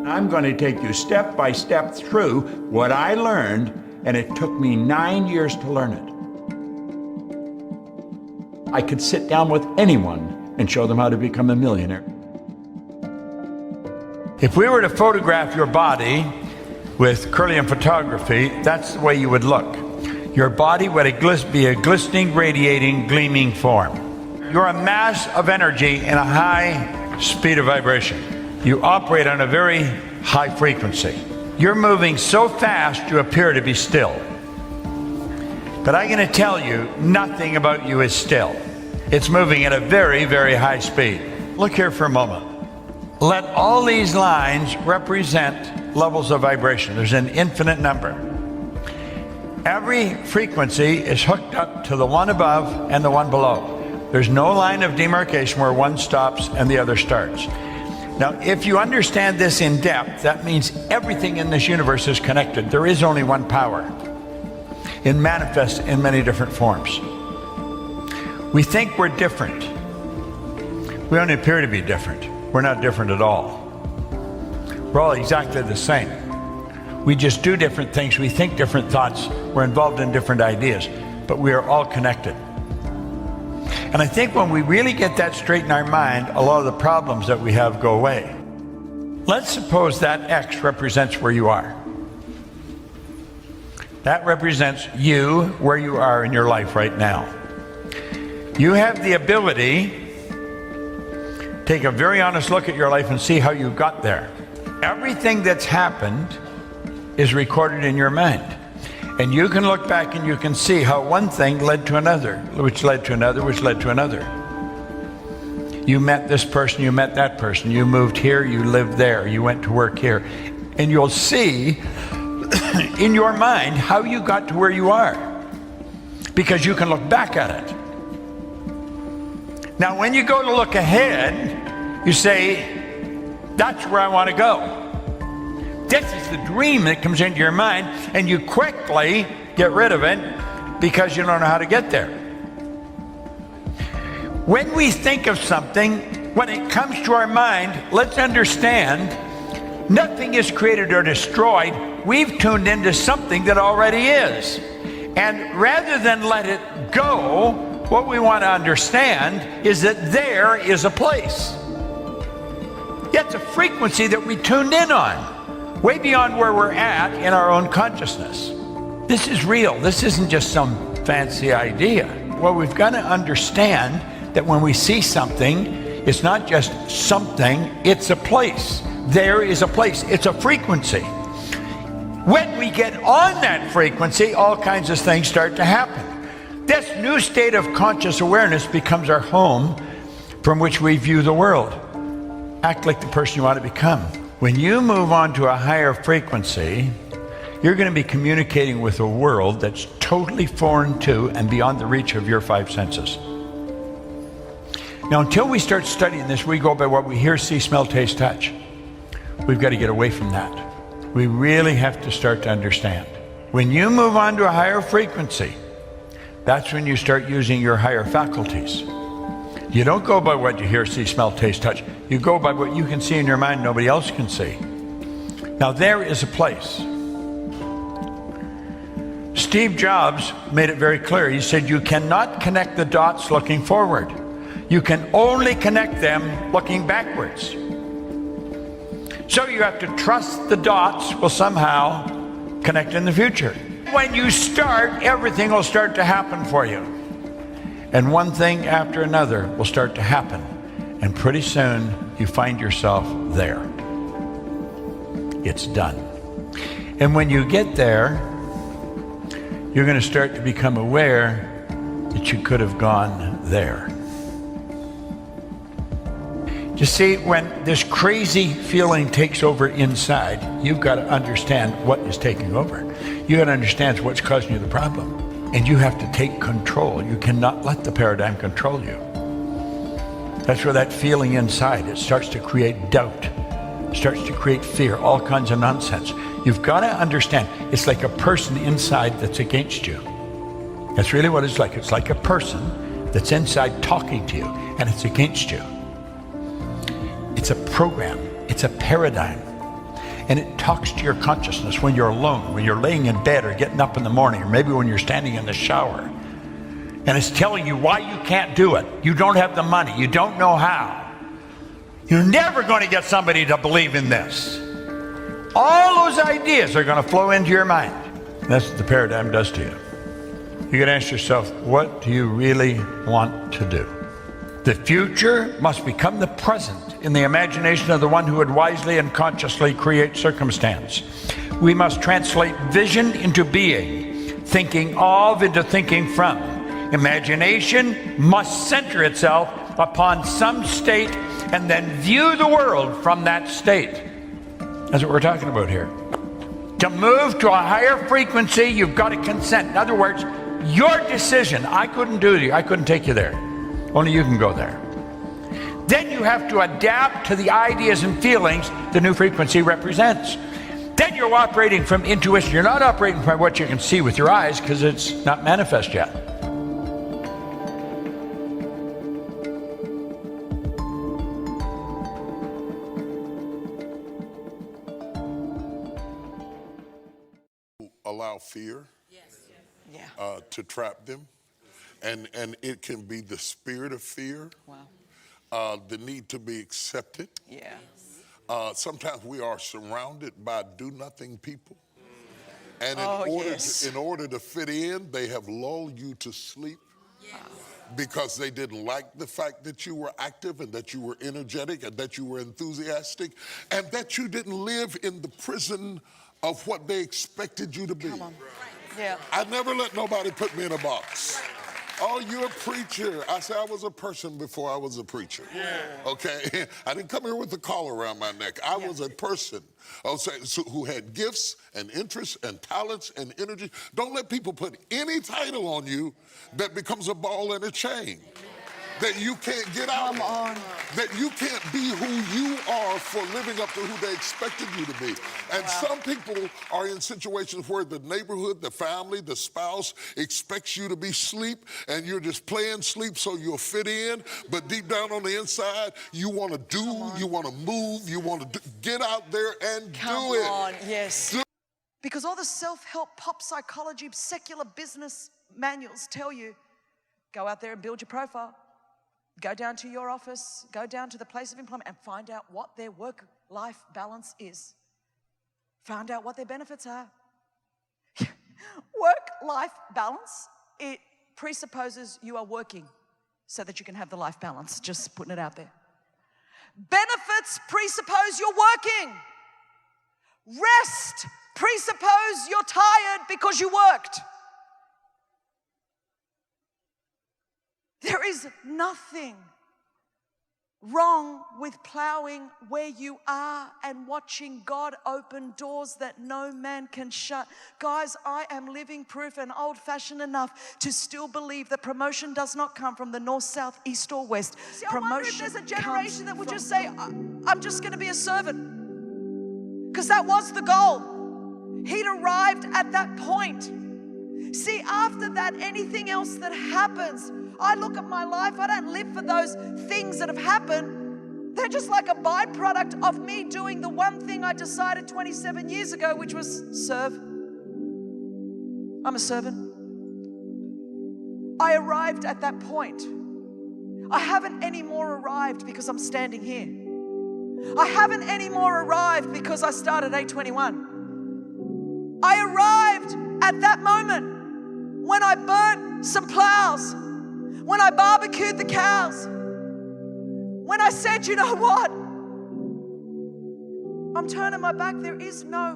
I'm going to take you step by step through what I learned, and it took me 9 years to learn it. I could sit down with anyone and show them how to become a millionaire. If we were to photograph your body with Kirlian photography, that's the way you would look. Your body would be a glistening, radiating, gleaming form. You're a mass of energy in a high speed of vibration. You operate on a very high frequency. You're moving so fast you appear to be still. But I'm going to tell you, nothing about you is still. It's moving at a very, very high speed. Look here for a moment. Let all these lines represent levels of vibration. There's an infinite number. Every frequency is hooked up to the one above and the one below. There's no line of demarcation where one stops and the other starts. Now, if you understand this in depth, that means everything in this universe is connected. There is only one power. It manifests in many different forms. We think we're different. We only appear to be different. We're not different at all. We're all exactly the same. We just do different things. We think different thoughts. We're involved in different ideas, but we are all connected. And I think when we really get that straight in our mind, a lot of the problems that we have go away. Let's suppose that X represents where you are. That represents you, where you are in your life right now. You have the ability to take a very honest look at your life and see how you got there. Everything that's happened is recorded in your mind. And you can look back and you can see how one thing led to another, which led to another, which led to another. You met this person, you met that person, you moved here, you lived there, you went to work here. And you'll see in your mind how you got to where you are, because you can look back at it. Now, when you go to look ahead, you say, that's where I want to go. This is the dream that comes into your mind, and you quickly get rid of it because you don't know how to get there. When we think of something, when it comes to our mind, let's understand nothing is created or destroyed. We've tuned into something that already is. And rather than let it go, what we want to understand is that there is a place. It's a frequency that we tuned in on, way beyond where we're at in our own consciousness. This is real. This isn't just some fancy idea. Well, we've got to understand that when we see something, it's not just something, it's a place. There is a place. It's a frequency. When we get on that frequency, all kinds of things start to happen. This new state of conscious awareness becomes our home from which we view the world. Act like the person you want to become. When you move on to a higher frequency, you're going to be communicating with a world that's totally foreign to and beyond the reach of your five senses. Now, until we start studying this, we go by what we hear, see, smell, taste, touch. We've got to get away from that. We really have to start to understand. When you move on to a higher frequency, that's when you start using your higher faculties. You don't go by what you hear, see, smell, taste, touch. You go by what you can see in your mind nobody else can see. Now, there is a place. Steve Jobs made it very clear. He said, you cannot connect the dots looking forward. You can only connect them looking backwards. So you have to trust the dots will somehow connect in the future. When you start, everything will start to happen for you. And one thing after another will start to happen. And pretty soon you find yourself there. It's done. And when you get there, you're going to start to become aware that you could have gone there. You see, when this crazy feeling takes over inside, you've got to understand what is taking over. You've got to understand what's causing you the problem. And you have to take control. You cannot let the paradigm control you. That's where that feeling inside, it starts to create doubt. It starts to create fear, all kinds of nonsense. You've got to understand, it's like a person inside that's against you. That's really what it's like. It's like a person that's inside talking to you, and it's against you. It's a program. It's a paradigm. And it talks to your consciousness when you're alone, when you're laying in bed or getting up in the morning, or maybe when you're standing in the shower. And it's telling you why you can't do it. You don't have the money. You don't know how. You're never going to get somebody to believe in this. All those ideas are going to flow into your mind. That's what the paradigm does to you. You can ask yourself, what do you really want to do? The future must become the present in the imagination of the one who would wisely and consciously create circumstance. We must translate vision into being, thinking of into thinking from. Imagination must center itself upon some state and then view the world from that state. That's what we're talking about here. To move to a higher frequency, you've got to consent. In other words, your decision. I couldn't do it. I couldn't take you there. Only you can go there. Then you have to adapt to the ideas and feelings the new frequency represents. Then you're operating from intuition. You're not operating from what you can see with your eyes because it's not manifest yet. Allow fear to trap them. And it can be the spirit of fear, the need to be accepted. Sometimes we are surrounded by do-nothing people. And in order to fit in, they have lulled you to sleep because they didn't like the fact that you were active and that you were energetic and that you were enthusiastic and that you didn't live in the prison of what they expected you to be. I never let nobody put me in a box. Oh, you're a preacher. I said I was a person before I was a preacher. Okay? I didn't come here with a collar around my neck. I was a person who had gifts and interests and talents and energy. Don't let people put any title on you that becomes a ball and a chain that you can't get out of. That you can't be who you are for living up to who they expected you to be. And some people are in situations where the neighborhood, the family, the spouse expects you to be sleep and you're just playing sleep so you'll fit in. But deep down on the inside, you want to do, you want to move, you want to get out there and do it. Because all the self-help, pop psychology, secular business manuals tell you, go out there and build your profile. Go down to your office, go down to the place of employment and find out what their work-life balance is. Find out what their benefits are. Work-life balance, it presupposes you are working so that you can have the life balance. Just putting it out there. Benefits presuppose you're working. Rest presuppose you're tired because you worked. There is nothing wrong with plowing where you are and watching God open doors that no man can shut. Guys, I am living proof and old-fashioned enough to still believe that promotion does not come from the north, south, east, or west. See, I wonder if there's a generation that would just say, I'm just going to be a servant. Because that was the goal. He'd arrived at that point. See, after that, anything else that happens, I look at my life, I don't live for those things that have happened. They're just like a byproduct of me doing the one thing I decided 27 years ago, which was serve. I'm a servant. I arrived at that point. I haven't anymore arrived because I'm standing here. I haven't anymore arrived because I started 821. I arrived at that moment when I burnt some plows, when I barbecued the cows, when I said, you know what? I'm turning my back. There is no